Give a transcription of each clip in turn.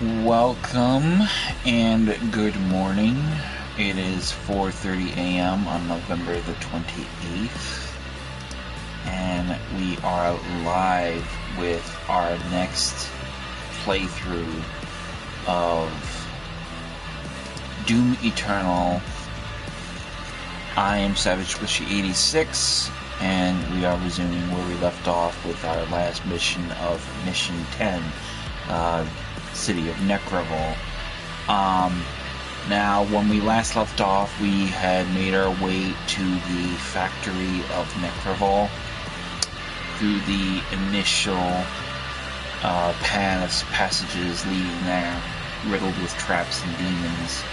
Welcome and good morning. It is 4:30 a.m. on November the 28th, and we are live with our next playthrough of Doom Eternal. I am Savage Squishy 86, and we are resuming where we left off with our last mission of Mission 10. City of Nekravol. Now, when we last left off, we had made our way to the factory of Nekravol through the initial passages leading there, riddled with traps and demons.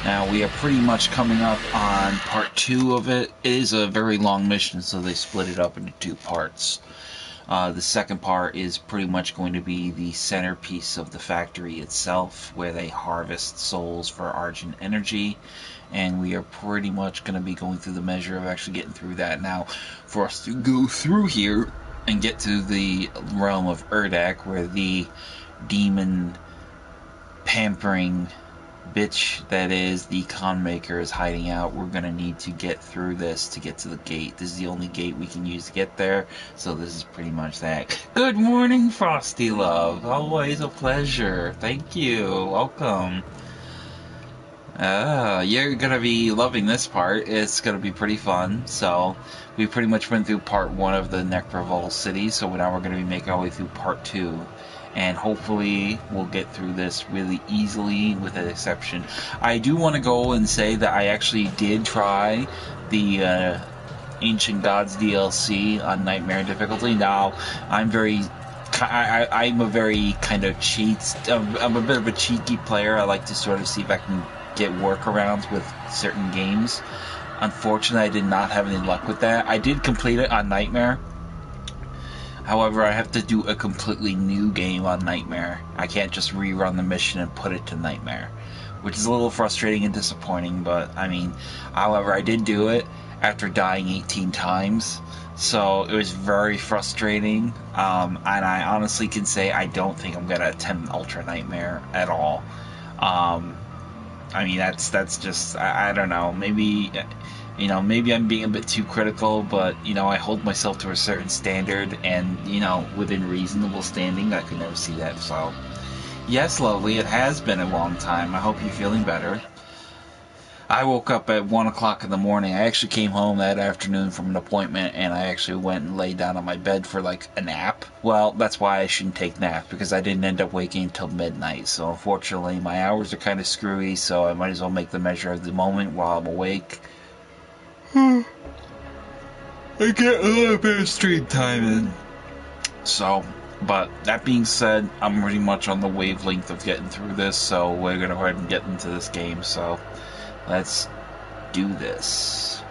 Now, we are pretty much coming up on part 2 of it. It is a very long mission, so they split it up into 2 parts. The second part is pretty much going to be the centerpiece of the factory itself, where they harvest souls for Argent Energy, and we are pretty much going to be going through the measure of actually getting through that. Now, for us to go through here and get to the realm of Urdak, where the demon pampering bitch that is the con maker is hiding out, we're gonna need to get through this to get to the gate. This is the only gate we can use to get there, so this is pretty much that. Good morning, Frosty Love. Always a pleasure. Thank you. Welcome. You're gonna be loving this part. It's gonna be pretty fun. So we pretty much went through part 1 of the Nekravol city, so now we're gonna be making our way through part 2. And hopefully we'll get through this really easily, with an exception. I do want to go and say that I actually did try the Ancient Gods DLC on Nightmare difficulty. Now, I'm a very kind of I'm a bit of a cheeky player. I like to sort of see if I can get workarounds with certain games. Unfortunately, I did not have any luck with that. I did complete it on Nightmare. However, I have to do a completely new game on Nightmare. I can't just rerun the mission and put it to Nightmare, which is a little frustrating and disappointing, but I mean, however, I did do it after dying 18 times, so it was very frustrating, and I honestly can say I don't think I'm going to attempt Ultra Nightmare at all. I mean, that's just, I don't know, maybe... maybe I'm being a bit too critical, but, I hold myself to a certain standard, and, within reasonable standing, I could never see that, so. Yes, lovely, it has been a long time. I hope you're feeling better. I woke up at 1 o'clock in the morning. I actually came home that afternoon from an appointment, and I actually went and laid down on my bed for, like, a nap. Well, that's why I shouldn't take naps, because I didn't end up waking until midnight, so unfortunately, my hours are kind of screwy, so I might as well make the measure of the moment while I'm awake. I get a little bit of stream time in. So, but that being said, I'm pretty much on the wavelength of getting through this, so we're gonna go ahead and get into this game, so let's do this.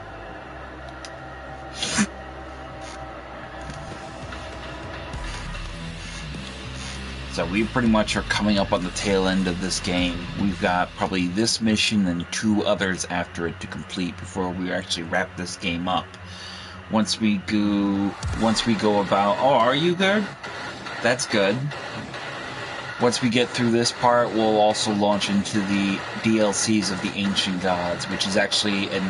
So we pretty much are coming up on the tail end of this game. We've got probably this mission and 2 others after it to complete before we actually wrap this game up. Once we go about... Oh, are you good? That's good. Once we get through this part, we'll also launch into the DLCs of the Ancient Gods, which is actually a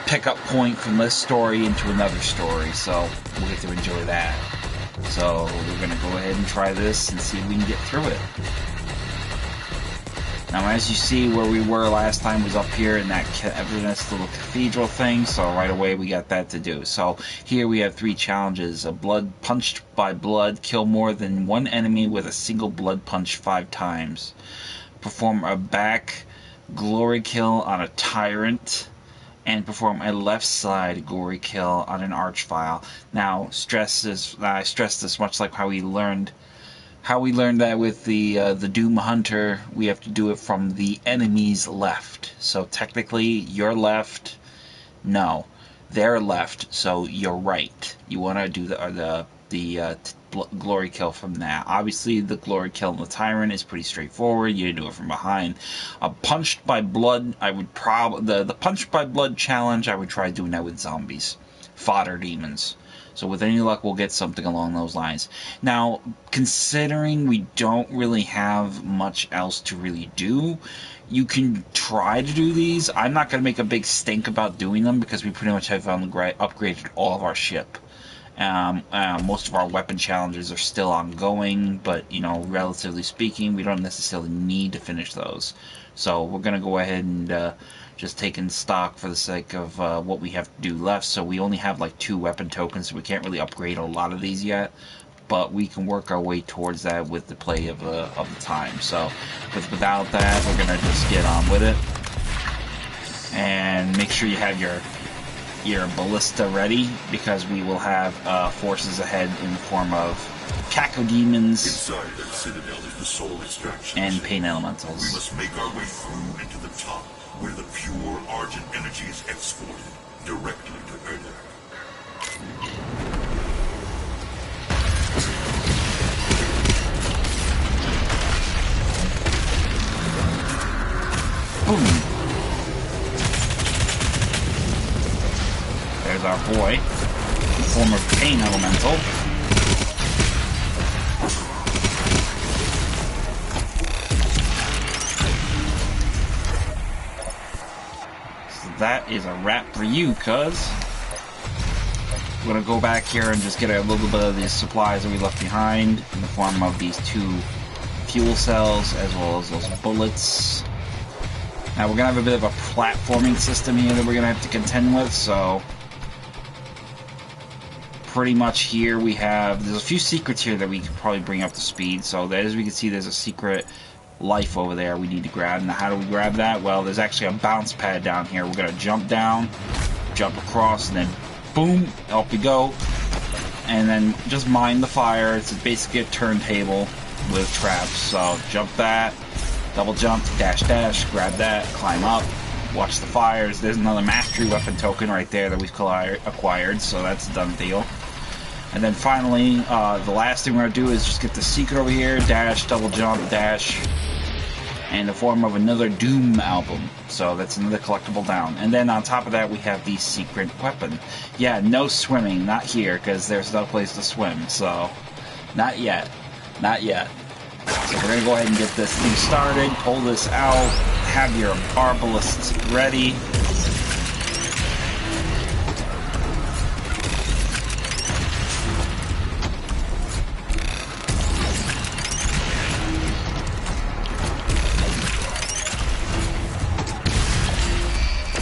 pickup point from this story into another story, so we'll get to enjoy that. So we're going to go ahead and try this and see if we can get through it. Now, as you see, where we were last time was up here in that cavernous little cathedral thing, so right away we got that to do. So here we have 3 challenges. A blood punched by blood, kill more than 1 enemy with a single blood punch 5 times. Perform a back glory kill on a tyrant, and perform a left side glory kill on an archvile. Now, I stress this much like how we learned that with the Doom Hunter. We have to do it from the enemy's left. So technically, your left, no, their left. So you're right. You want to do the glory kill from that. Obviously, the glory kill on the tyrant is pretty straightforward. You do it from behind. Punched by blood, I would the punched by blood challenge, I would try doing that with zombies. fodder demons. So with any luck, we'll get something along those lines. Now, considering we don't really have much else to really do, you can try to do these. I'm not going to make a big stink about doing them because we pretty much have upgraded all of our ship. Most of our weapon challenges are still ongoing, but, you know, relatively speaking, we don't necessarily need to finish those. So we're going to go ahead and just take in stock for the sake of what we have to do left. So we only have like 2 weapon tokens, so we can't really upgrade a lot of these yet. But we can work our way towards that with the play of the time. So without that, we're going to just get on with it. And make sure you have your ballista ready, because we will have forces ahead in the form of cacodemons and pain elementals. We must make our way through into the top, where the pure Argent energy is exported directly to Earth. Boom. There's our boy, in the form of pain elemental. So that is a wrap for you, cuz. I'm gonna go back here and just get a little bit of these supplies that we left behind in the form of these 2 fuel cells as well as those bullets. Now we're gonna have a bit of a platforming system here that we're gonna have to contend with, so pretty much here we have, there's a few secrets here that we could probably bring up to speed. So as we can see, there's a secret life over there we need to grab. Now how do we grab that? Well, there's actually a bounce pad down here. We're gonna jump down, jump across, and then boom, up we go. And then just mine the fire. It's basically a turntable with traps. So jump that, double jump, dash dash, grab that, climb up, watch the fires. There's another mastery weapon token right there that we've acquired, so that's a done deal. And then finally, the last thing we're going to do is just get the secret over here, dash, double jump, dash, in the form of another Doom album. So that's another collectible down. And then on top of that, we have the secret weapon. Yeah, no swimming, not here, because there's no place to swim, so not yet. Not yet. So we're going to go ahead and get this thing started, pull this out, have your arbalists ready.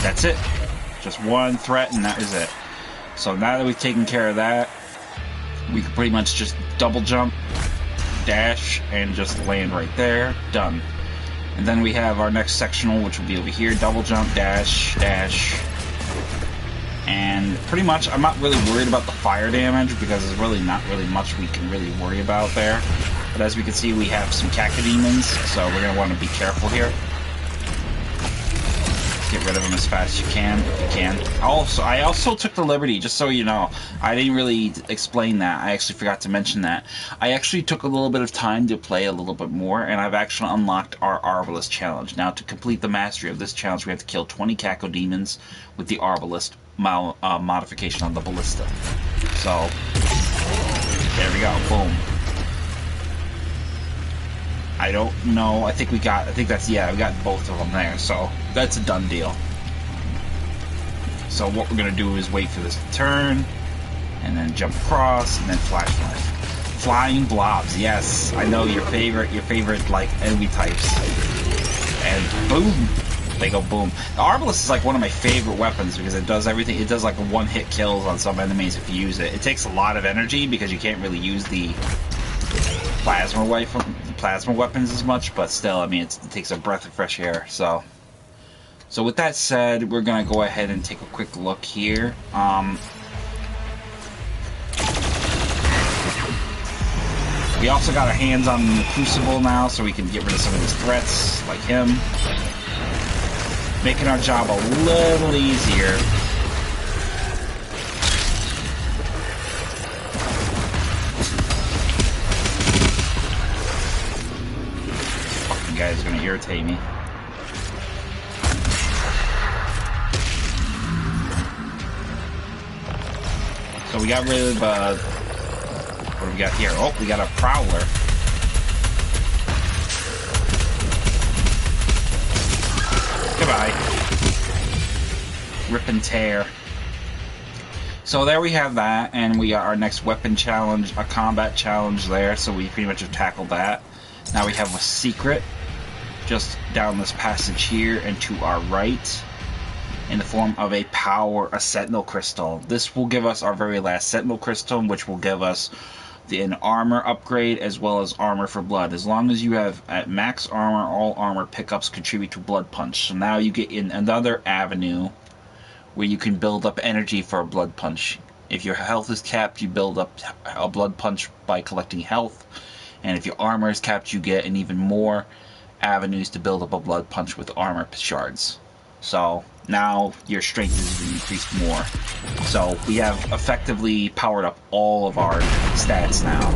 That's it. Just one threat and that is it. So now that we've taken care of that, we can pretty much just double jump, dash, and just land right there. Done. And then we have our next sectional, which will be over here. Double jump, dash, dash. And pretty much, I'm not really worried about the fire damage because there's really not really much we can really worry about there. But as we can see, we have some cacodemons, so we're going to want to be careful here. Get rid of them as fast as you can, if you can. I also took the liberty, just so you know, I didn't really explain that. I actually forgot to mention that. I actually took a little bit of time to play a little bit more, and I've actually unlocked our Arbalist challenge. Now, to complete the mastery of this challenge, we have to kill 20 cacodemons with the Arbalist modification on the ballista. So, there we go, boom. I don't know. I think we got both of them there. So that's a done deal. So what we're gonna do is wait for this to turn, and then jump across, and then flash. Flying blobs. Yes, I know your favorite like enemy types. And boom, they go boom. The Arbalist is like one of my favorite weapons because it does everything. It does like a one-hit kills on some enemies if you use it. It takes a lot of energy because you can't really use the plasma weapons as much, but still, I mean, it takes a breath of fresh air. So with that said, we're gonna go ahead and take a quick look here. We also got our hands on the Crucible now, so we can get rid of some of these threats, like him, making our job a little easier. Guy's gonna irritate me. So we got rid of, what do we got here? Oh, we got a Prowler. Goodbye. Rip and tear. So there we have that, and we got our next weapon challenge, a combat challenge there, so we pretty much have tackled that. Now we have a secret just down this passage here and to our right in the form of a Sentinel Crystal. This will give us our very last Sentinel Crystal, which will give us an armor upgrade as well as armor for blood. As long as you have at max armor, all armor pickups contribute to Blood Punch. So now you get in another avenue where you can build up energy for a Blood Punch. If your health is capped, you build up a Blood Punch by collecting health. And if your armor is capped, you get an even more avenues to build up a Blood Punch with armor shards. So now your strength is increased more. So we have effectively powered up all of our stats now.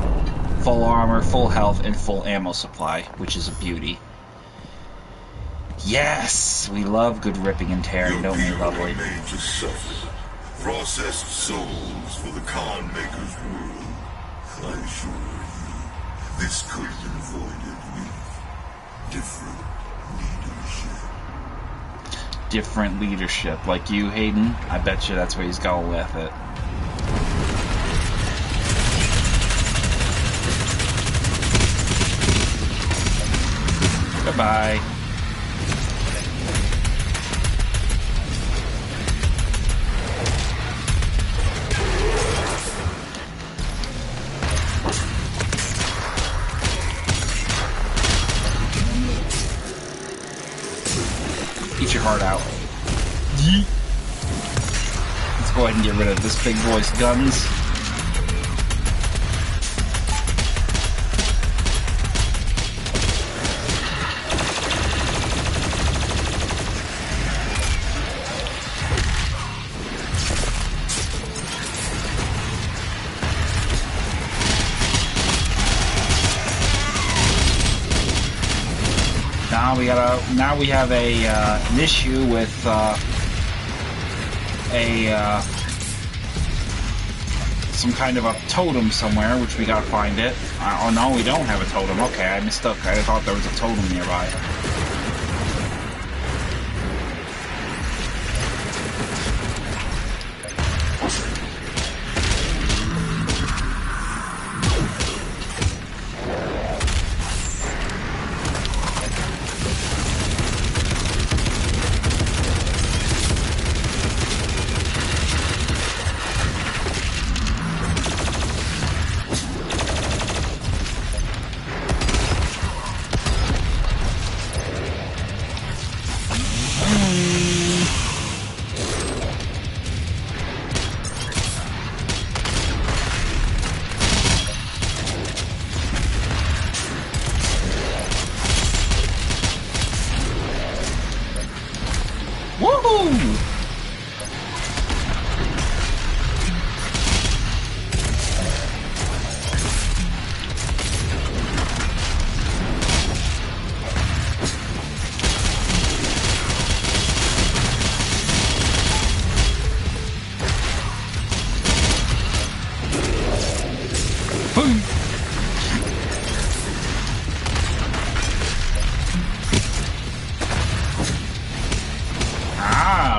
Full armor, full health, and full ammo supply, which is a beauty. Yes! We love good ripping and tearing, don't we, lovely? Made to suffer. Processed souls for the Khan Maker's world. I assure you, this could have been avoided with different leadership. Different leadership, like you, Hayden? I bet you that's where he's going with it. Goodbye. Eat your heart out. Yeet. Let's go ahead and get rid of this big boy's guns. Now we have an issue with some kind of a totem somewhere, which we gotta find it. Oh no, we don't have a totem. Okay, I mistook. I thought there was a totem nearby.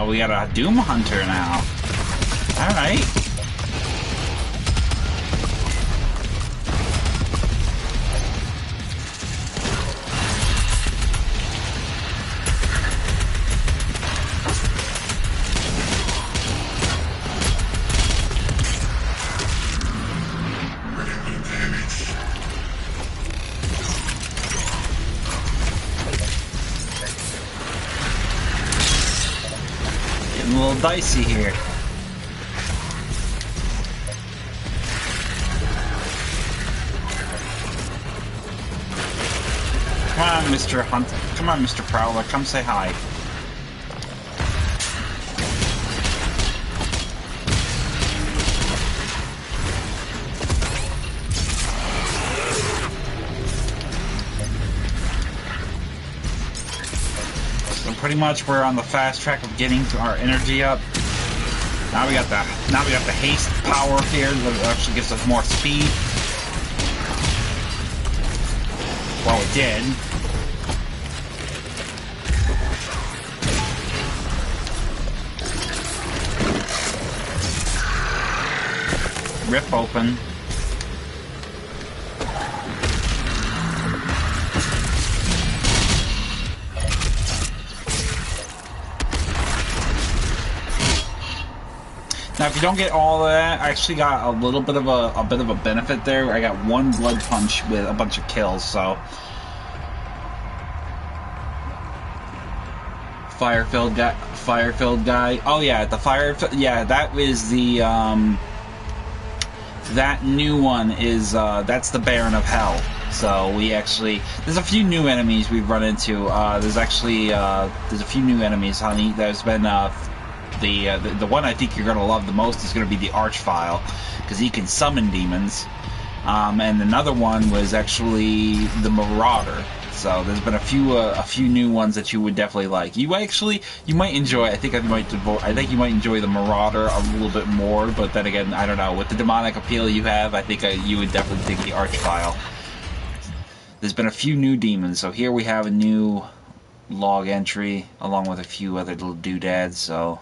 We got a Doom Hunter now. Alright. A little dicey here. Come on, Mr. Hunter. Come on, Mr. Prowler. Come say hi. So pretty much we're on the fast track of getting to our energy up. Now we got the haste power here that actually gives us more speed. Well, it did. Rip open. Now, if you don't get all of that, I actually got a little bit of a benefit there. I got one blood punch with a bunch of kills. So, fire-filled guy. Oh yeah, the fire. Yeah, that was the that new one is that's the Baron of Hell. So we actually there's a few new enemies we've run into. There's a few new enemies, honey. There's been the one I think you're going to love the most is going to be the Archvile, because he can summon demons. And another one was actually the Marauder. So there's been a few new ones that you would definitely like. You might enjoy. I think you might enjoy the Marauder a little bit more. But then again, I don't know. With the demonic appeal you have, I think you would definitely think the Archvile. There's been a few new demons. So here we have a new log entry along with a few other little doodads. So.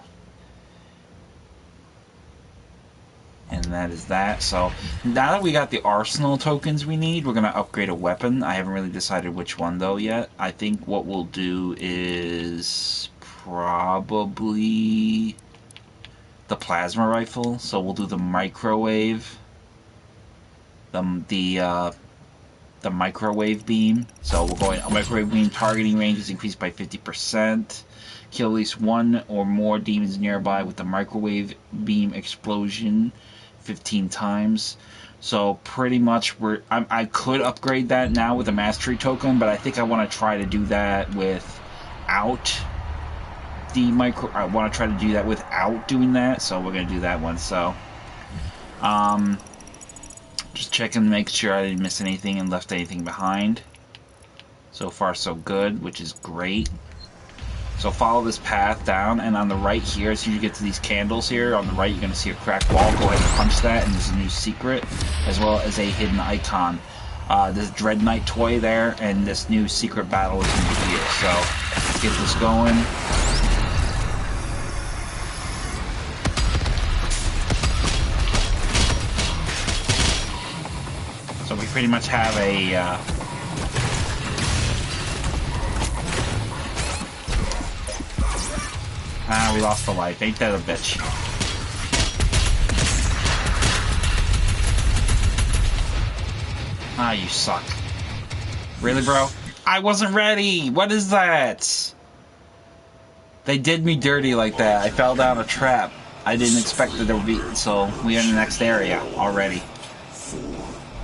And that is that. So now that we got the arsenal tokens we need, we're going to upgrade a weapon. I haven't really decided which one though yet. I think what we'll do is probably the plasma rifle. So we'll do the microwave. The microwave beam. So we're going a microwave beam targeting range is increased by 50%. Kill at least one or more demons nearby with the microwave beam explosion 15 times. So pretty much I could upgrade that now with a mastery token, but I think I want to try to do that without I want to try to do that without doing that. So we're gonna do that one. So just checking to make sure I didn't miss anything and left anything behind. So far so good, which is great. So follow this path down, and on the right here, as you get to these candles here, on the right you're going to see a cracked wall. Go ahead and punch that, and there's a new secret, as well as a hidden icon. This Dread Knight toy there, and this new secret battle is going to be here. So let's get this going. So we pretty much have a... we lost a life. Ain't that a bitch? Ah, you suck. Really, bro? I wasn't ready! What is that? They did me dirty like that. I fell down a trap. I didn't expect that there would be... So, we are in the next area already. For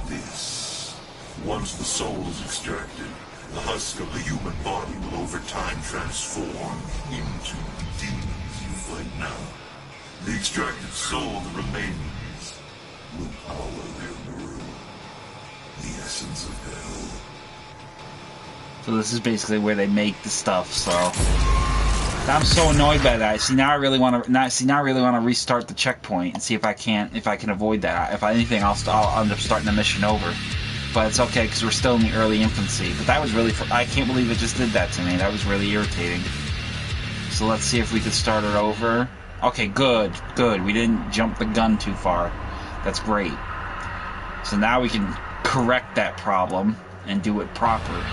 this, once the soul is extracted, the husk of the human body will over time transform into the demons you fight now. The extracted soul that remains will power their world, the essence of hell. So this is basically where they make the stuff, so... I'm so annoyed by that. See, now I really want to restart the checkpoint and see if I can avoid that. If anything, I'll end up starting the mission over. But it's okay, because we're still in the early infancy. But that was really... I can't believe it just did that to me. That was really irritating. So let's see if we could start it over. Okay, good. Good. We didn't jump the gun too far. That's great. So now we can correct that problem and do it proper.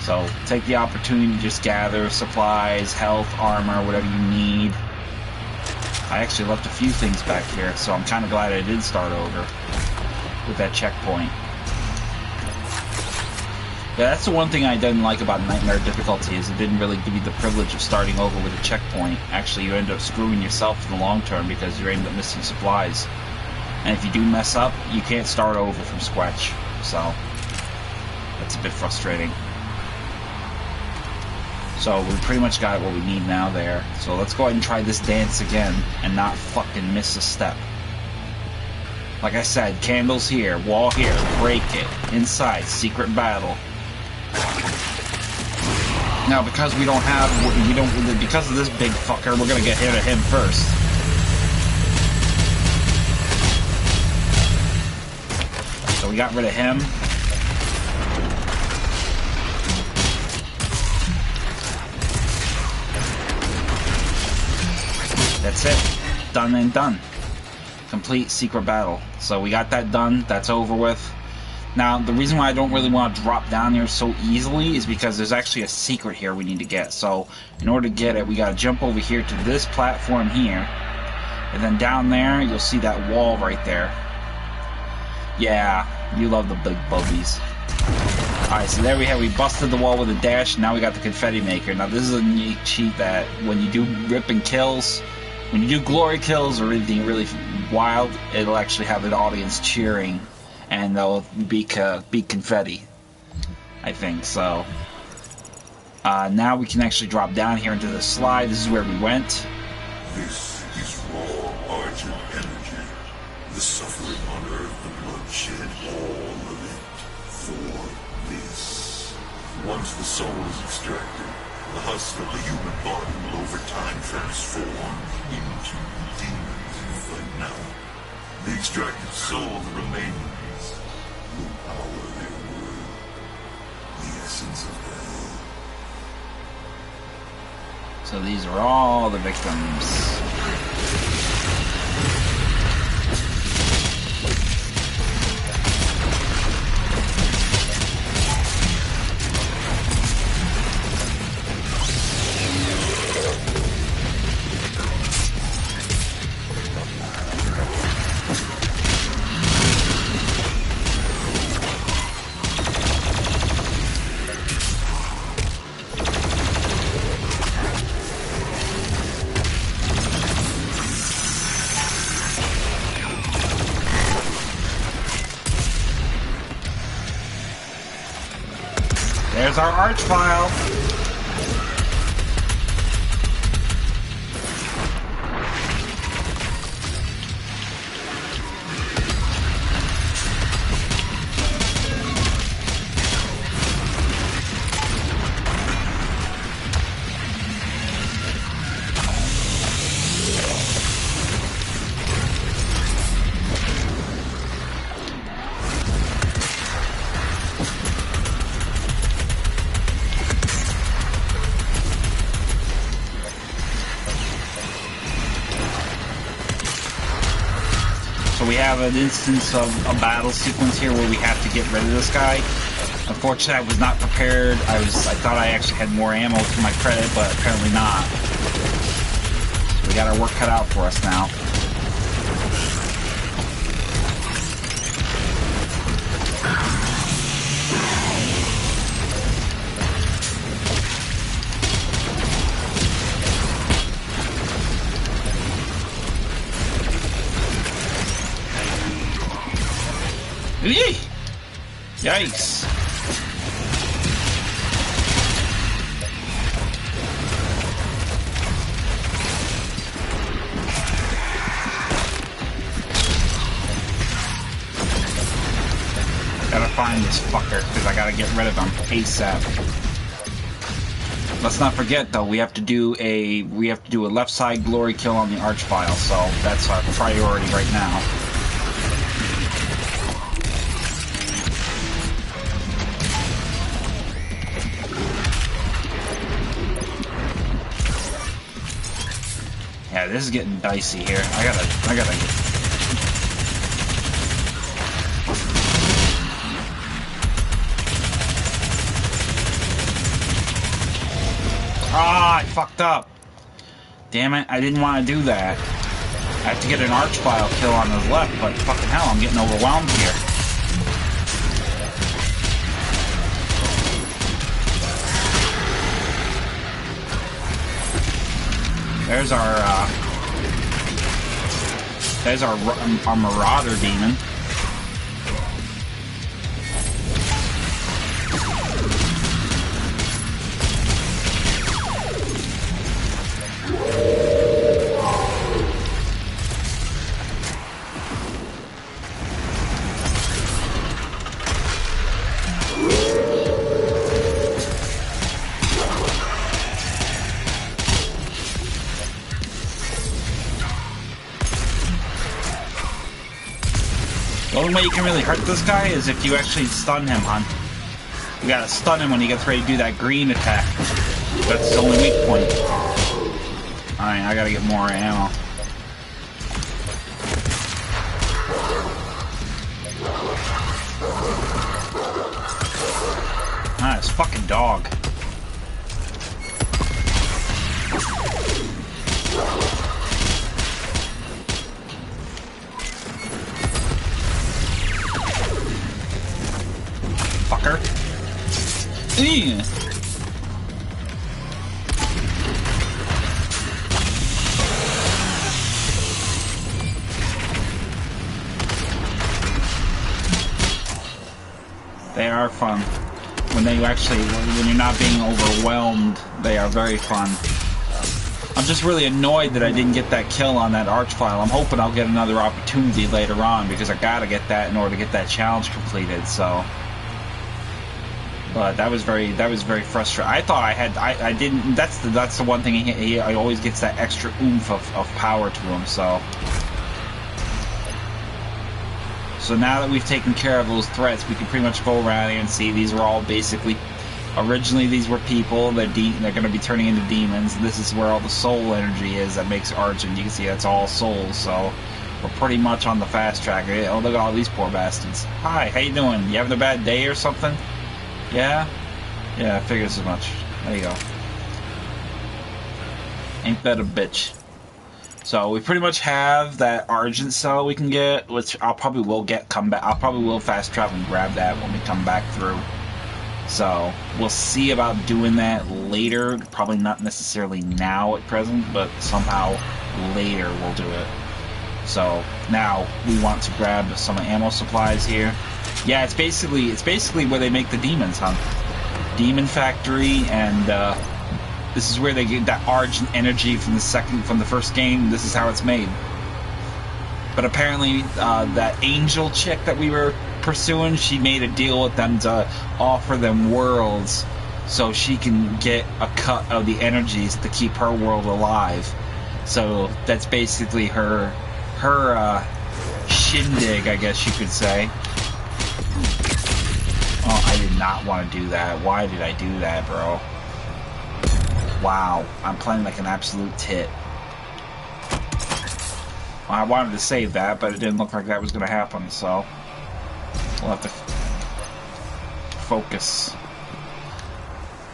So take the opportunity to just gather supplies, health, armor, whatever you need. I actually left a few things back here, so I'm kind of glad I did start over with that checkpoint. Yeah, that's the one thing I didn't like about Nightmare difficulty, is it didn't really give you the privilege of starting over with a checkpoint. Actually, you end up screwing yourself in the long term because you end up missing supplies. And if you do mess up, you can't start over from scratch. So that's a bit frustrating. So we pretty much got what we need now there. So let's go ahead and try this dance again and not fucking miss a step. Like I said, candles here, wall here, break it. Inside, secret battle. Now because because of this big fucker, we're gonna get hit at him first. we got rid of him. That's it. Done and done. Complete secret battle. So we got that done. That's over with. Now, the reason why I don't really want to drop down here so easily is because there's actually a secret here we need to get. So, in order to get it, we got to jump over here to this platform here. And then down there, you'll see that wall right there. Yeah, you love the big buggies. Alright, so there we have, we busted the wall with a dash, now we got the confetti maker. Now this is a neat cheat that when you do ripping kills, when you do glory kills or anything really wild, it'll actually have an audience cheering, and they'll be confetti, I think, so. Now we can actually drop down here into the slide. This is where we went. This is raw argent energy. The suffering on earth, the bloodshed, all of it for this. Once the soul is extracted, the husk of the human body will over time transform into demons in fight now. The extracted soul, the remains, will power their world. The essence of hell. So these are all the victims. There's our arch file. So we have an instance of a battle sequence here where we have to get rid of this guy. Unfortunately, I was not prepared. I thought I actually had more ammo to my credit, but apparently not. So we got our work cut out for us now. Eee! Yikes. Gotta find this fucker, because I gotta get rid of him ASAP. Let's not forget though, we have to do a left side glory kill on the arch file, so that's our priority right now. Yeah, this is getting dicey here. I gotta Ah, I fucked up. Damn it, I didn't want to do that. I have to get an arch file kill on his left, but fucking hell, I'm getting overwhelmed here. There's our Marauder demon. The only way you can really hurt this guy is if you actually stun him, hon. You gotta stun him when he gets ready to do that green attack. That's his only weak point. Alright, I gotta get more ammo. Ah, this fucking dog. Fucker. Ew. They are fun. When you're not being overwhelmed, they are very fun. I'm just really annoyed that I didn't get that kill on that archvile. I'm hoping I'll get another opportunity later on because I gotta get that in order to get that challenge completed, so. But that was very frustrating. I thought I didn't, that's the one thing he always gets that extra oomph of power to him, so. So now that we've taken care of those threats, we can pretty much go around here and see these are all basically, originally these were people, they're going to be turning into demons. This is where all the soul energy is that makes Argent. You can see that's all souls, so we're pretty much on the fast track. Oh, look at all these poor bastards. Hi, how you doing? You having a bad day or something? Yeah? Yeah, I figured as much. There you go. Ain't that a bitch? So we pretty much have that Argent cell we can get, which I'll probably will fast travel and grab that when we come back through. So we'll see about doing that later. Probably not necessarily now at present, but somehow later we'll do it. So now we want to grab some ammo supplies here. Yeah, it's basically where they make the demons, huh? Demon Factory, and this is where they get that Argent energy from the first game. This is how it's made. But apparently, that angel chick that we were pursuing, she made a deal with them to offer them worlds so she can get a cut of the energies to keep her world alive. So that's basically her shindig, I guess you could say. Oh, I did not want to do that. Why did I do that, bro? Wow, I'm playing like an absolute tit. Well, I wanted to save that, but it didn't look like that was going to happen, so we'll have to focus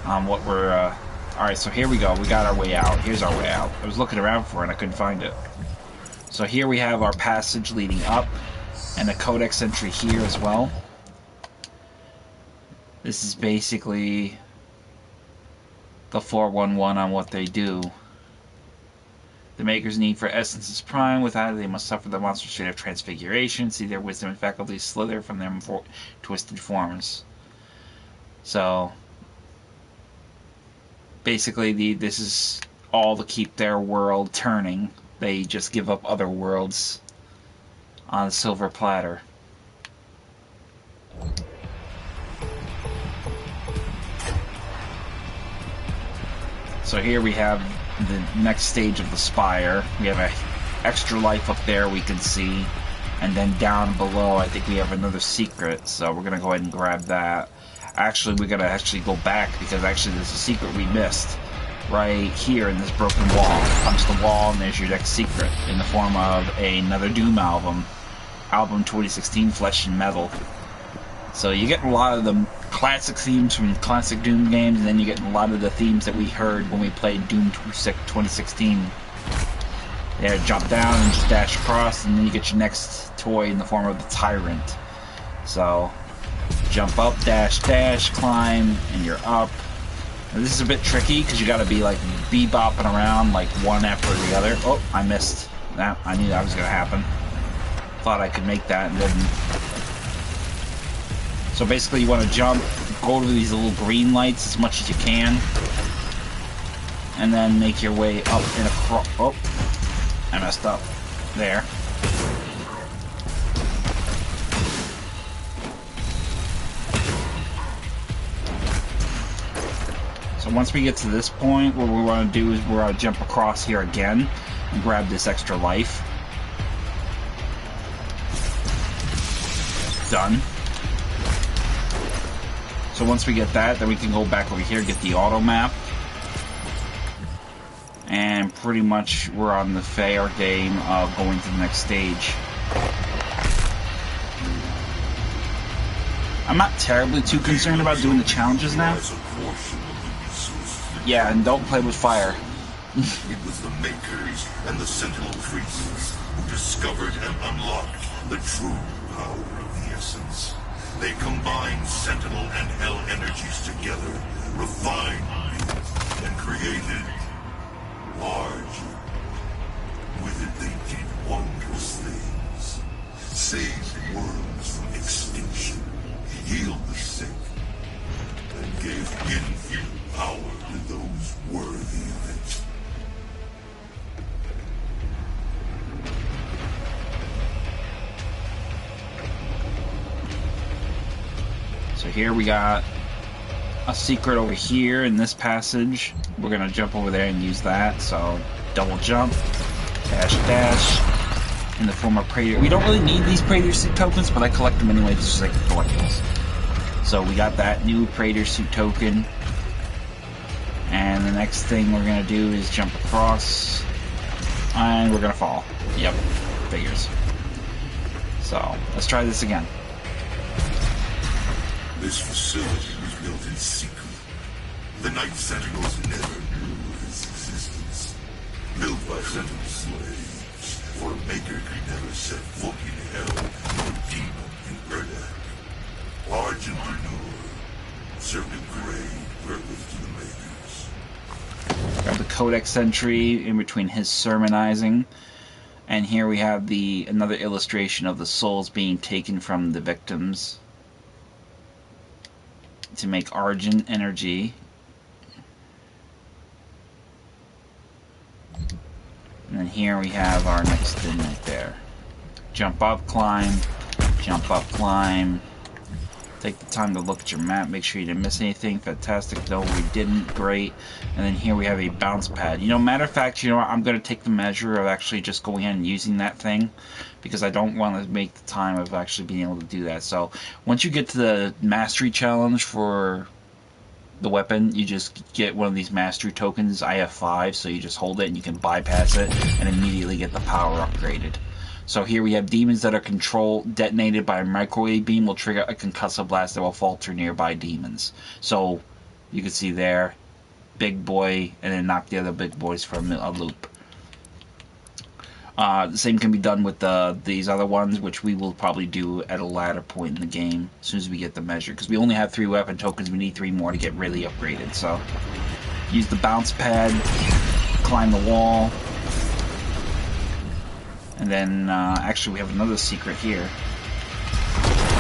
on what we're... Alright, so here we go. We got our way out. Here's our way out. I was looking around for it and I couldn't find it. So here we have our passage leading up, and a codex entry here as well. This is basically the 411 on what they do. The Maker's need for essence is prime. Without it, they must suffer the monster state of transfiguration. See their wisdom and faculties slither from their twisted forms. So, basically, this is all to keep their world turning. They just give up other worlds on a silver platter. So here we have the next stage of the spire. We have an extra life up there we can see, and then down below I think we have another secret, so we're gonna go ahead and grab that. Actually, we're gonna go back because actually there's a secret we missed right here in this broken wall. Punch the wall and there's your next secret in the form of another Doom album 2016, Flesh and Metal. So you get a lot of the classic themes from classic Doom games, and then you get a lot of the themes that we heard when we played Doom 2016. There, jump down and just dash across, and then you get your next toy in the form of the Tyrant. So, jump up, dash, dash, climb, and you're up. Now, this is a bit tricky, because you gotta be like bebopping around like one after the other. Oh, I missed that. I knew that was gonna happen. Thought I could make that and didn't. So basically you want to jump, go to these little green lights as much as you can, and then make your way up and across. Oh, I messed up. There. So once we get to this point, what we want to do is we're going to jump across here again and grab this extra life. done. So once we get that, then we can go back over here, get the auto map. And pretty much we're on the fair game of going to the next stage. I'm not terribly too concerned about doing the challenges now. Yeah, and don't play with fire. It was the Makers and the Sentinel Priests who discovered and unlocked the true power of the Essence. They combined Sentinel and Hell energies together, refined it, and created large. With it they did wondrous things. Saved worlds from extinction, healed the sick, and gave infinite power to those worthy of it. So here we got a secret over here in this passage. We're gonna jump over there and use that. So double jump, dash dash, in the form of Praetor. We don't really need these Praetor suit tokens, but I collect them anyway just like collectibles. So we got that new Praetor suit token. And the next thing we're gonna do is jump across, and we're gonna fall. Yep, figures. So let's try this again. This facility was built in secret. The Night Sentinels never knew of its existence. Built by Sentinel slaves, for a Maker could never set foot in Hell or demon in Erdak. Argent Manure served a great purpose to the Makers. Got the Codex entry in between his sermonizing. And here we have another illustration of the souls being taken from the victims to make Argent energy. And then here we have our next thing right there. Jump up, climb, jump up, climb. Take the time to look at your map, make sure you didn't miss anything. Fantastic. No, we didn't. Great. And then here we have a bounce pad. You know, matter of fact, you know what? I'm going to take the measure of actually just going ahead and using that thing, because I don't want to make the time of actually being able to do that. So once you get to the mastery challenge for the weapon, you just get one of these mastery tokens. I have 5, so you just hold it and you can bypass it and immediately get the power upgraded. So here we have demons that are detonated by a microwave beam will trigger a concussive blast that will falter nearby demons. So you can see there, big boy, and then knock the other big boys from a loop. The same can be done with these other ones, which we will probably do at a later point in the game, as soon as we get the measure. Because we only have 3 weapon tokens, we need 3 more to get really upgraded. So use the bounce pad, climb the wall. And then, actually we have another secret here.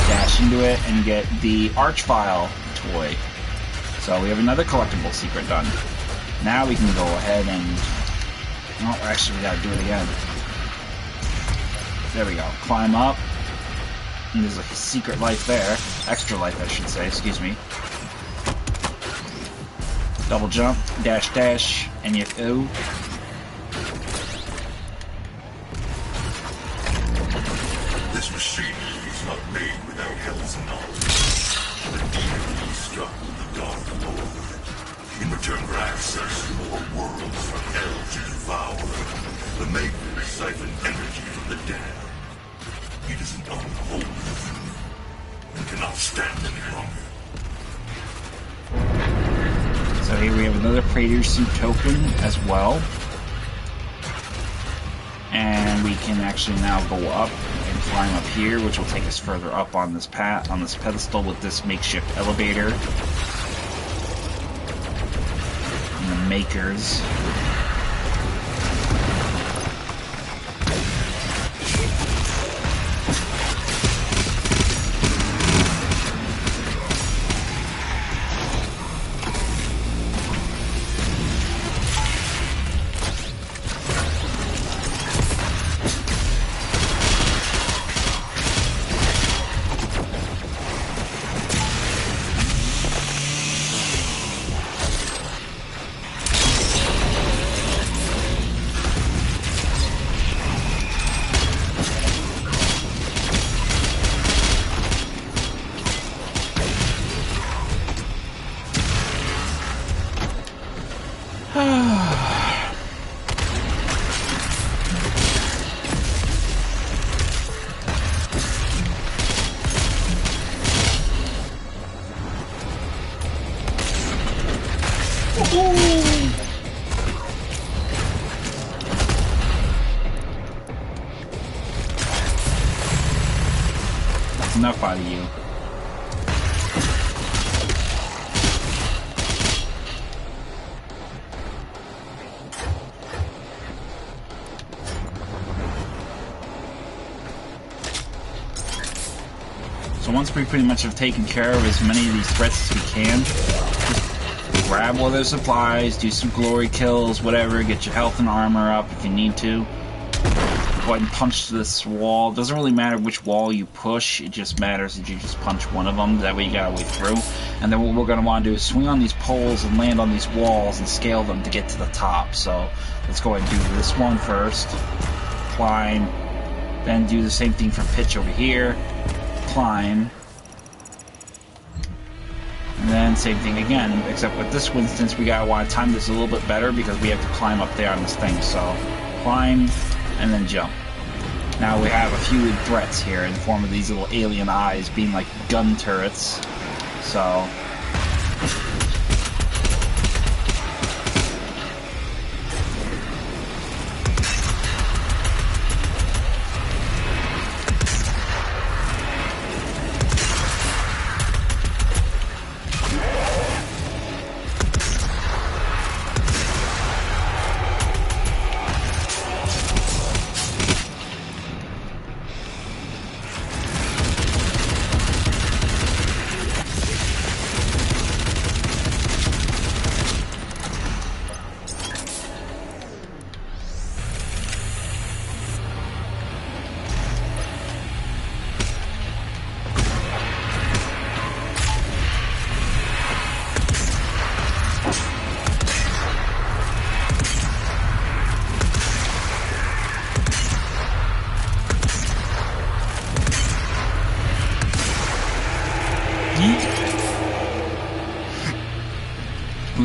Dash into it and get the Archvile toy. So we have another collectible secret done. Now we can go ahead and... Oh, actually we gotta do it again. There we go. Climb up. And there's a secret life there. Extra life, I should say. Excuse me. Double jump, dash dash, and you... Ooh. This machine is not made without Hell's knowledge. The demon struck with the Dark Lord. In return for access to more worlds for Hell to devour, the Makers siphon energy from the damned. It is an unholy thing and cannot stand any longer. So here we have another Praetor suit token as well. And we can actually now go up and climb up here, which will take us further up on this pedestal with this makeshift elevator. And the Makers. enough out of you. So once we pretty much have taken care of as many of these threats as we can, just grab all their supplies, do some glory kills, whatever, get your health and armor up if you need to. Go ahead and punch this wall. Doesn't really matter which wall you push, it just matters that you just punch one of them, that way you got a way through. And then what we're going to want to do is swing on these poles and land on these walls and scale them to get to the top. So let's go ahead and do this one first. Climb. Then do the same thing for pitch over here. Climb. And then same thing again, except with this instance we gotta want to time this a little bit better because we have to climb up there on this thing. So climb and then jump. Now we have a few threats here in the form of these little alien eyes being like gun turrets. So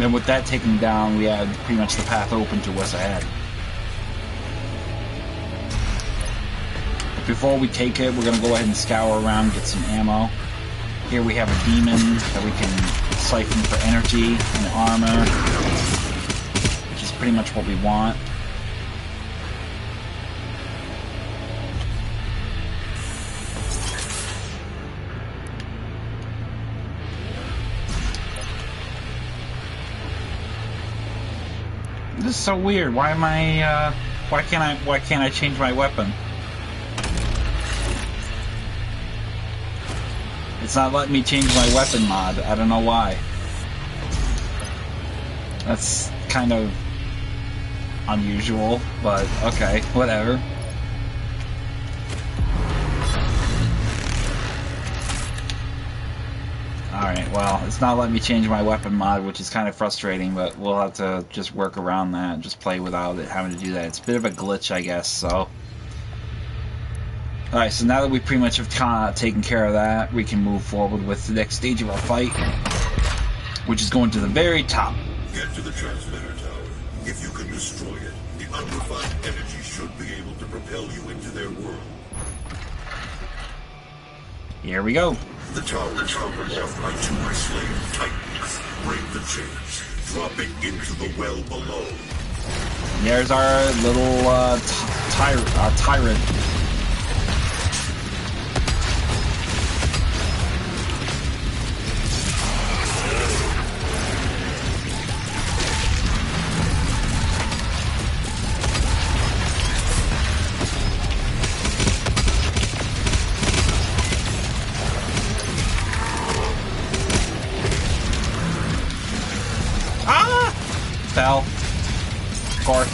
and with that taken down, we had pretty much the path open to us ahead. But before we take it, we're going to go ahead and scour around, get some ammo. Here we have a demon that we can siphon for energy and armor, which is pretty much what we want. This is so weird. Why am I, why can't I change my weapon? It's not letting me change my weapon mod. I don't know why. That's kind of unusual, but okay, whatever. Alright, well, it's not letting me change my weapon mod, which is kind of frustrating, but we'll have to just work around that and just play without it having to do that. It's a bit of a glitch, I guess, so. Alright, so now that we pretty much have kind of taken care of that, we can move forward with the next stage of our fight, which is going to the very top. Get to the transmitter tower. If you can destroy it, the unrefined energy should be able to propel you into their world. Here we go. The tower is opened off by two enslaved titans. Break the chains, dropping into the well below. There's our little tyrant. Fell. Of course.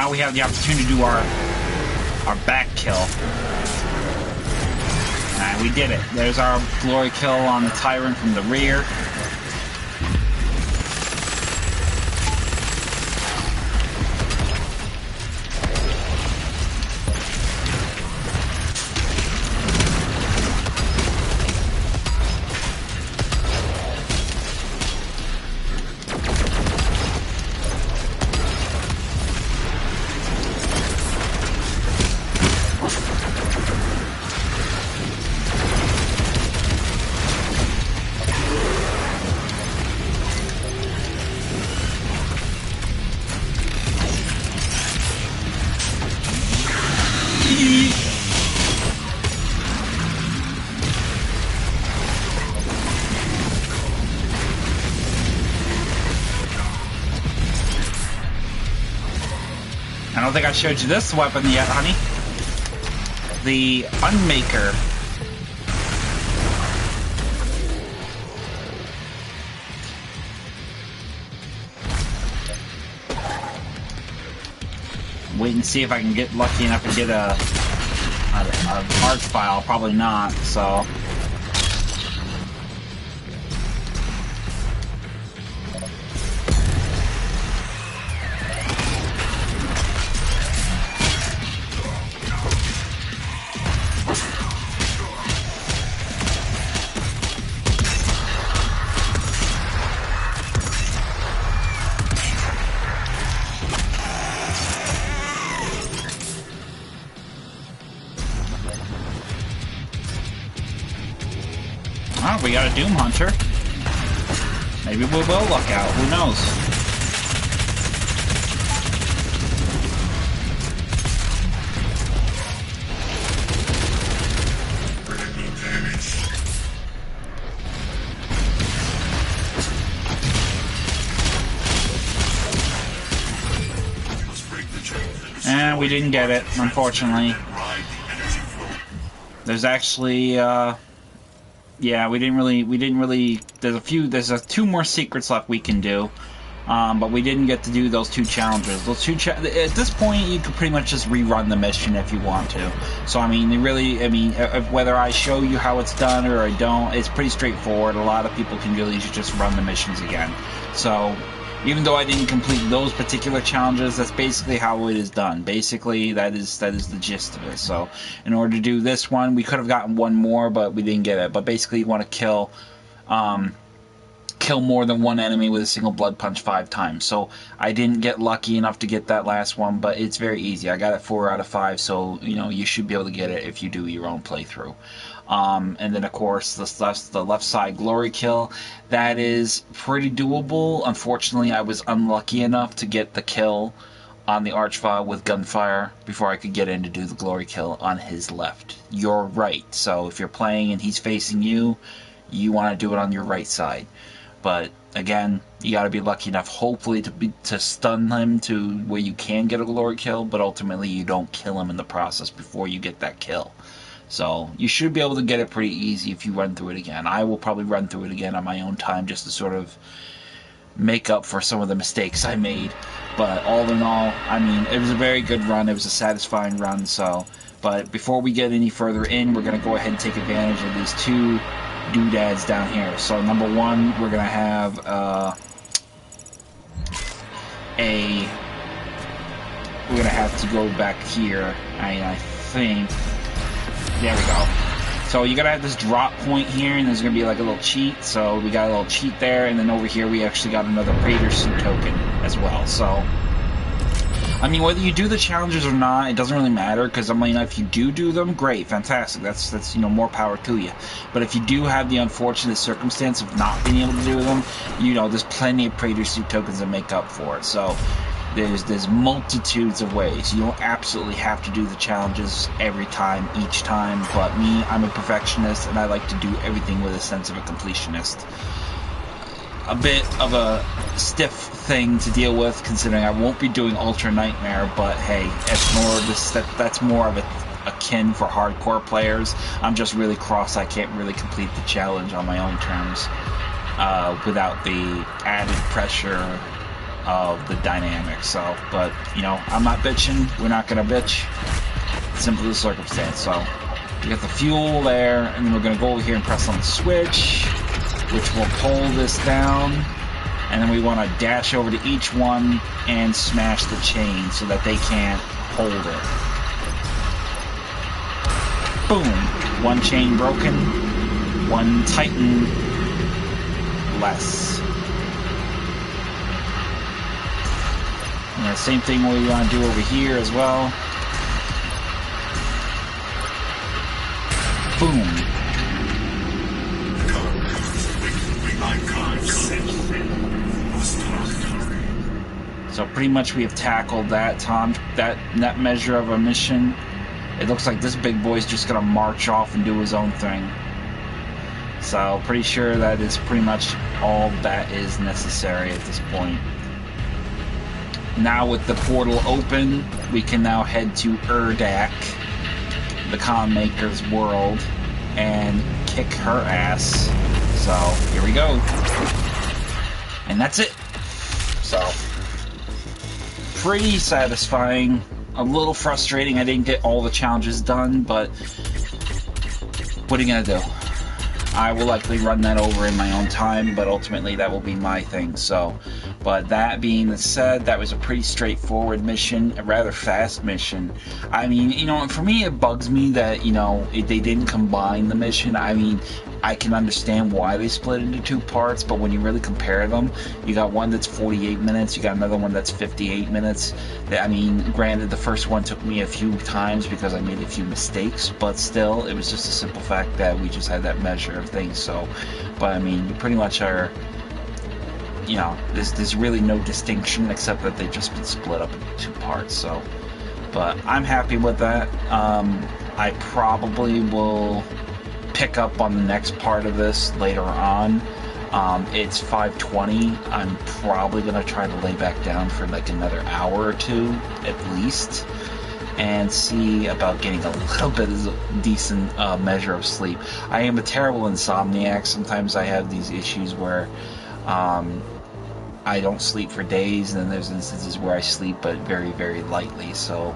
now we have the opportunity to do our back kill. And we did it. There's our glory kill on the Tyrant from the rear. I don't think I showed you this weapon yet, honey. The Unmaker. Wait and see if I can get lucky enough to get a art file. Probably not, so. Oh, we got a Doom Hunter. Maybe we will luck out. Who knows? And we didn't get it, unfortunately. There's actually, yeah, we didn't really, there's two more secrets left we can do, but we didn't get to do those two challenges. At this point, you could pretty much just rerun the mission if you want to. So, I mean, whether I show you how it's done or I don't, it's pretty straightforward. A lot of people can really just run the missions again. So, even though I didn't complete those particular challenges, that's basically how it is done. Basically, that is the gist of it. So, in order to do this one, we could have gotten one more, but we didn't get it. But basically, you want to kill more than one enemy with a single blood punch 5 times. So, I didn't get lucky enough to get that last one, but it's very easy. I got it 4 out of 5, so, you know, you should be able to get it if you do your own playthrough. And then, of course, the left side glory kill. That is pretty doable. Unfortunately, I was unlucky enough to get the kill on the Archvile with gunfire before I could get in to do the glory kill on his left. You're right. So if you're playing and he's facing you, you want to do it on your right side. But again, you got to be lucky enough, hopefully, to stun him to where you can get a glory kill, but ultimately you don't kill him in the process before you get that kill. So, you should be able to get it pretty easy if you run through it again. I will probably run through it again on my own time just to sort of make up for some of the mistakes I made. But all in all, I mean, it was a very good run. It was a satisfying run, so. But before we get any further in, we're going to go ahead and take advantage of these two doodads down here. So, number one, we're going to have we're going to have to go back here, I think. There we go. So you gotta have this drop point here, and there's gonna be like a little cheat. So we got a little cheat there, and then over here we actually got another Praetor suit token as well. So, I mean, whether you do the challenges or not, it doesn't really matter, because I mean, if you do them, great, fantastic. That's you know, more power to you. But if you do have the unfortunate circumstance of not being able to do them, you know, there's plenty of Praetor suit tokens that make up for it. So. There's multitudes of ways. You don't absolutely have to do the challenges every time, each time, but me, I'm a perfectionist, and I like to do everything with a sense of a completionist. A bit of a stiff thing to deal with, considering I won't be doing Ultra Nightmare, but hey, it's more that's more of a akin for hardcore players. I'm just really cross I can't really complete the challenge on my own terms without the added pressure of the dynamics. So, but, you know, I'm not bitching. We're not going to bitch. It's simply the circumstance. So, we got the fuel there, and then we're going to go over here and press on the switch, which will pull this down. And then we want to dash over to each one and smash the chain so that they can't hold it. Boom. One chain broken. One tighten less. And the same thing we want to do over here as well. Boom. So pretty much we have tackled that that measure of a mission. It looks like this big boy's just gonna march off and do his own thing. So pretty sure that is pretty much all that is necessary at this point. Now with the portal open, we can now head to Urdak, the Con Maker's world, and kick her ass. So here we go. And that's it. So pretty satisfying. A little frustrating I didn't get all the challenges done, but what are you gonna do? I will likely run that over in my own time, but ultimately that will be my thing. So, but that being said, that was a pretty straightforward mission, a rather fast mission. I mean, you know, for me it bugs me that, you know, they didn't combine the mission. I mean, I can understand why they split into two parts, but when you really compare them, you got one that's 48 minutes, you got another one that's 58 minutes. I mean, granted, the first one took me a few times because I made a few mistakes, but still, it was just a simple fact that we just had that measure of things. So, but I mean, you pretty much are, you know, there's really no distinction except that they've just been split up into two parts. So, but I'm happy with that. I probably will pick up on the next part of this later on. It's 5:20. I'm probably gonna try to lay back down for like another hour or two at least, and see about getting a little bit of a decent measure of sleep. I am a terrible insomniac. Sometimes I have these issues where I don't sleep for days, and then there's instances where I sleep but very, very lightly. So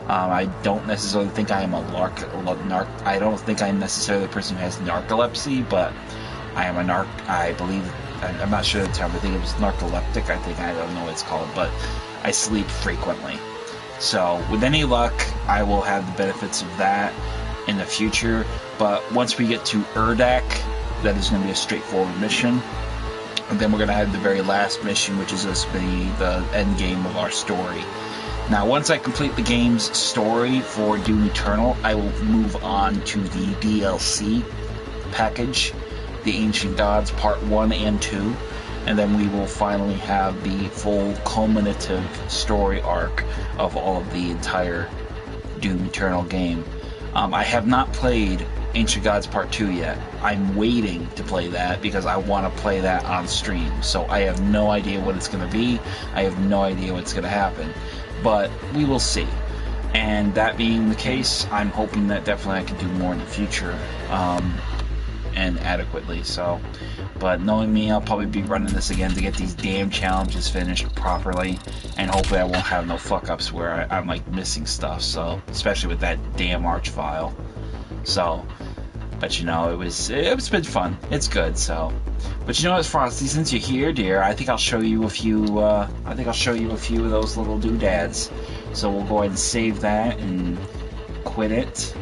I don't necessarily think I am I don't think I'm necessarily the person who has narcolepsy, but I am a I believe, I'm not sure the term, I think it was narcoleptic, I don't know what it's called, but I sleep frequently. So with any luck, I will have the benefits of that in the future, but once we get to Urdak, that is going to be a straightforward mission. And then we're going to have the very last mission, which is going to be the end game of our story. Now, once I complete the game's story for Doom Eternal, I will move on to the DLC package, the Ancient Gods Part 1 and 2, and then we will finally have the full culminative story arc of all of the entire Doom Eternal game. I have not played Ancient Gods Part 2 yet. I'm waiting to play that because I want to play that on stream. So I have no idea what it's going to be. I have no idea what's going to happen. But we will see. And that being the case, I'm hoping that definitely I can do more in the future. And adequately. So, but knowing me, I'll probably be running this again to get these damn challenges finished properly, and hopefully I won't have no fuck-ups where I'm like missing stuff. So, especially with that damn arch file. So, but you know, it's been fun. It's good. So, but you know what, Frosty, since you're here, dear, I think I'll show you a few. I think I'll show you a few of those little doodads. So we'll go ahead and save that and quit it.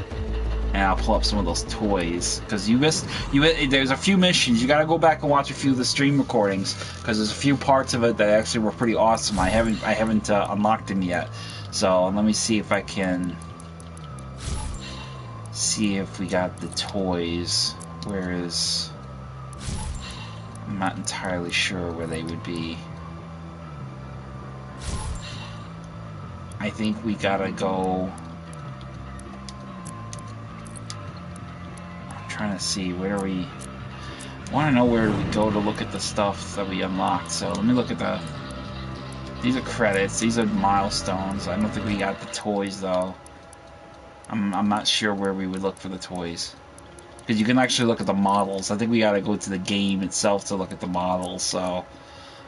And I'll pull up some of those toys, because there's a few missions. You gotta go back and watch a few of the stream recordings, because there's a few parts of it that actually were pretty awesome. I haven't unlocked them yet. So let me see if I can see if we got the toys. I'm not entirely sure where they would be. I think we gotta go. Trying to see where we want to know where we go to look at the stuff that we unlocked. So let me look at these are credits, these are milestones. I don't think we got the toys though. I'm not sure where we would look for the toys, because you can actually look at the models. I think we got to go to the game itself to look at the models. So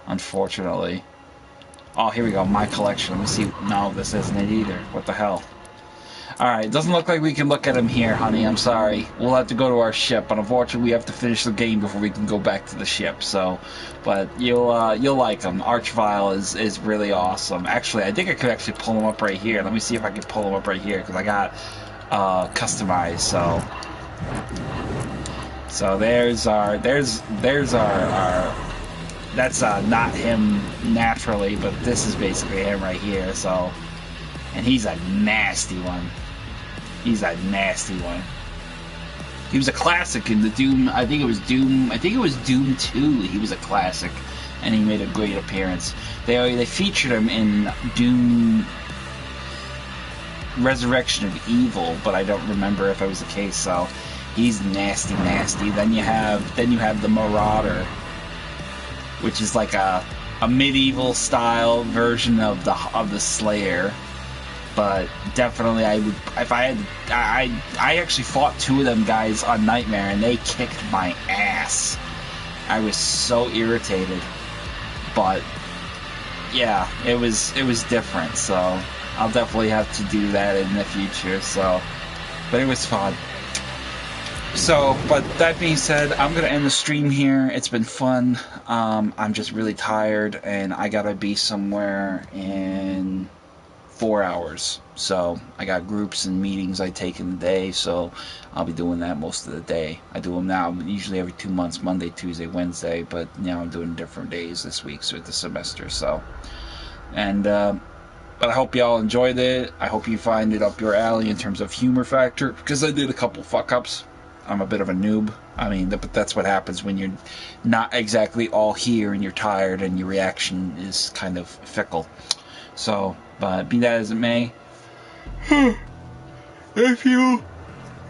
unfortunately, Oh, here we go. My collection. Let me see. No, this isn't it either. What the hell? Alright, it doesn't look like we can look at him here, honey. I'm sorry. We'll have to go to our ship, but unfortunately we have to finish the game before we can go back to the ship, so... But you'll like him. Archvile is really awesome. Actually, I think I could actually pull him up right here. Let me see if I can pull him up right here, because I got customized, so... So there's our... There's our that's not him naturally, but this is basically him right here, so... And he's a nasty one. He's a nasty one. He was a classic in the Doom. I think it was Doom 2. He was a classic, and he made a great appearance. They featured him in Doom Resurrection of Evil, but I don't remember if it was the case. So he's nasty, nasty. Then you have the Marauder, which is like a medieval style version of the Slayer. But definitely, I would if I had. I actually fought 2 of them guys on Nightmare, and they kicked my ass. I was so irritated, but yeah, it was different. So I'll definitely have to do that in the future. So, but it was fun. So, but that being said, I'm gonna end the stream here. It's been fun. I'm just really tired, and I gotta be somewhere in 4 hours. So I got groups and meetings I take in the day, so I'll be doing that most of the day. I do them now usually every 2 months, Monday, Tuesday, Wednesday, but now I'm doing different days this week through the semester. So, and but I hope y'all enjoyed it. I hope you find it up your alley in terms of humor factor, because I did a couple fuck ups. I'm a bit of a noob. I mean, but that's what happens when you're not exactly all here and you're tired and your reaction is kind of fickle. So, but be that as it may, if you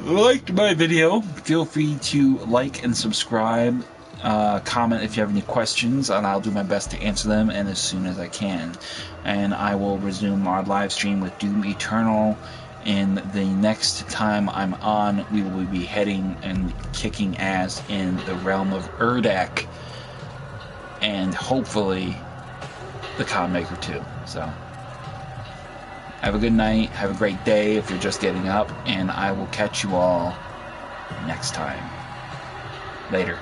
liked my video, feel free to like and subscribe, comment if you have any questions, and I'll do my best to answer them, and as soon as I can. And I will resume our live stream with Doom Eternal, and the next time I'm on, we will be heading and kicking ass in the realm of Urdak, and hopefully the Con Maker 2. So, have a good night, have a great day if you're just getting up, and I will catch you all next time. Later.